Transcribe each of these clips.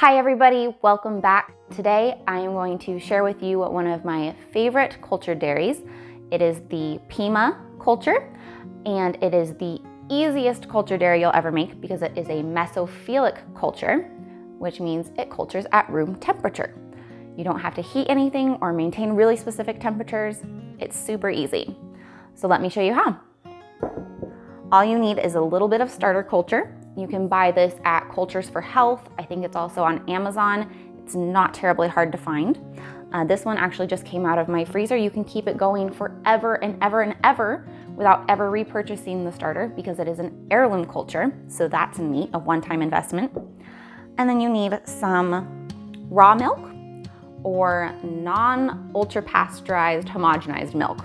Hi everybody, welcome back. Today I am going to share with you one of my favorite cultured dairies. It is the Pima culture, and it is the easiest cultured dairy you'll ever make because it is a Mesophelic culture, which means it cultures at room temperature. You don't have to heat anything or maintain really specific temperatures. It's super easy. So let me show you how. All you need is a little bit of starter culture. You can buy this at Cultures for Health. I think it's also on Amazon. It's not terribly hard to find. This one actually just came out of my freezer. You can keep it going forever and ever and ever without ever repurchasing the starter because it is an heirloom culture. So that's neat, a one-time investment. And then you need some raw milk or non-ultra pasteurized homogenized milk.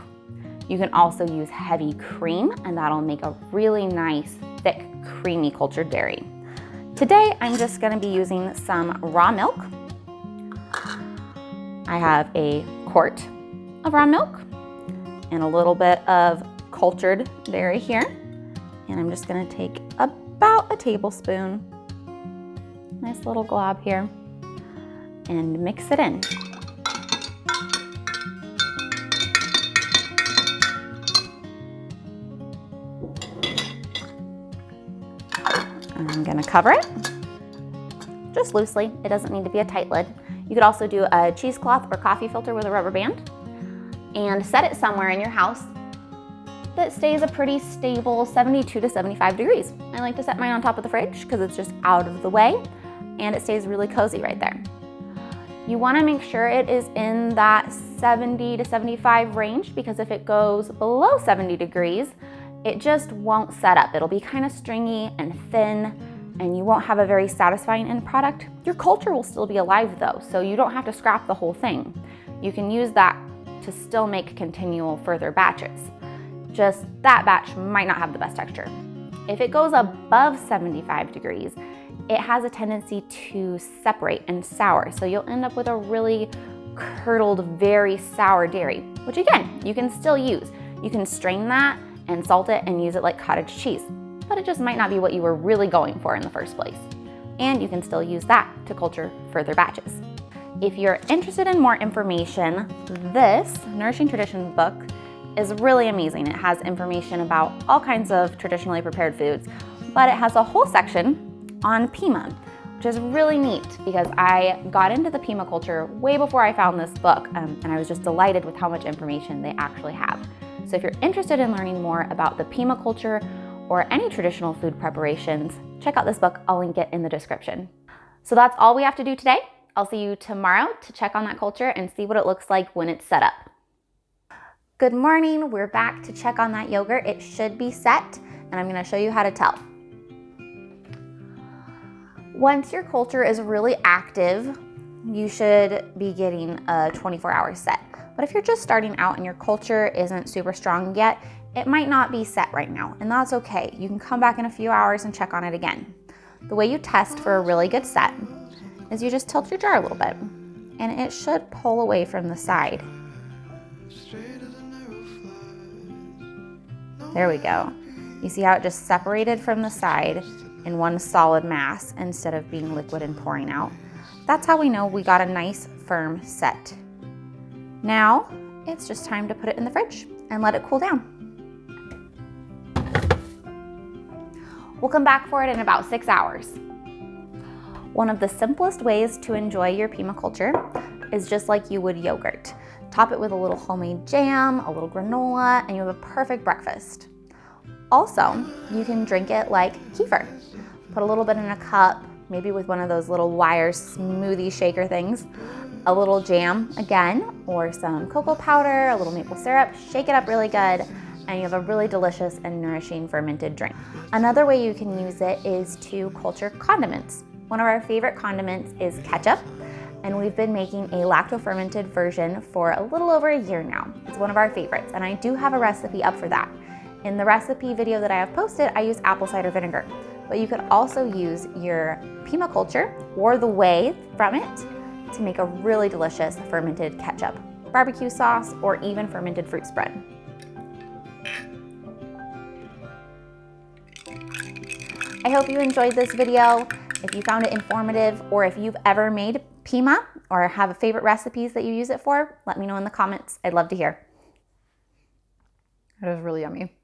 You can also use heavy cream, and that'll make a really nice, thick, creamy cultured dairy. Today, I'm just gonna be using some raw milk. I have a quart of raw milk and a little bit of cultured dairy here. And I'm just gonna take about a tablespoon, nice little glob here, and mix it in. I'm gonna cover it just loosely. It doesn't need to be a tight lid. You could also do a cheesecloth or coffee filter with a rubber band and set it somewhere in your house that stays a pretty stable 72 to 75 degrees. I like to set mine on top of the fridge because it's just out of the way and it stays really cozy right there. You wanna make sure it is in that 70 to 75 range because if it goes below 70 degrees, it just won't set up. It'll be kind of stringy and thin, and you won't have a very satisfying end product. Your culture will still be alive though, so you don't have to scrap the whole thing. You can use that to still make continual further batches. Just that batch might not have the best texture. If it goes above 75 degrees, it has a tendency to separate and sour, so you'll end up with a really curdled, very sour dairy, which again, you can still use. You can strain that and salt it and use it like cottage cheese, but it just might not be what you were really going for in the first place. And you can still use that to culture further batches. If you're interested in more information, this Nourishing Traditions book is really amazing. It has information about all kinds of traditionally prepared foods, but it has a whole section on Pima, which is really neat because I got into the Pima culture way before I found this book, and I was just delighted with how much information they actually have. So if you're interested in learning more about the Pima culture or any traditional food preparations, check out this book. I'll link it in the description. So that's all we have to do today. I'll see you tomorrow to check on that culture and see what it looks like when it's set up. Good morning, we're back to check on that yogurt. It should be set, and I'm gonna show you how to tell. Once your culture is really active, you should be getting a 24-hour set. But if you're just starting out and your culture isn't super strong yet, it might not be set right now, and that's okay. You can come back in a few hours and check on it again. The way you test for a really good set is you just tilt your jar a little bit, and it should pull away from the side. There we go. You see how it just separated from the side in one solid mass instead of being liquid and pouring out? That's how we know we got a nice firm set. Now, it's just time to put it in the fridge and let it cool down. We'll come back for it in about 6 hours. One of the simplest ways to enjoy your Pima culture is just like you would yogurt. Top it with a little homemade jam, a little granola, and you have a perfect breakfast. Also, you can drink it like kefir. Put a little bit in a cup, maybe with one of those little wire smoothie shaker things, a little jam again, or some cocoa powder, a little maple syrup, shake it up really good, and you have a really delicious and nourishing fermented drink. Another way you can use it is to culture condiments. One of our favorite condiments is ketchup, and we've been making a lacto-fermented version for a little over a year now. It's one of our favorites, and I do have a recipe up for that. In the recipe video that I have posted, I use apple cider vinegar, but you could also use your Pima culture or the whey from it to make a really delicious fermented ketchup, barbecue sauce, or even fermented fruit spread. I hope you enjoyed this video. If you found it informative, or if you've ever made Pima or have favorite recipes that you use it for, let me know in the comments. I'd love to hear. It is really yummy.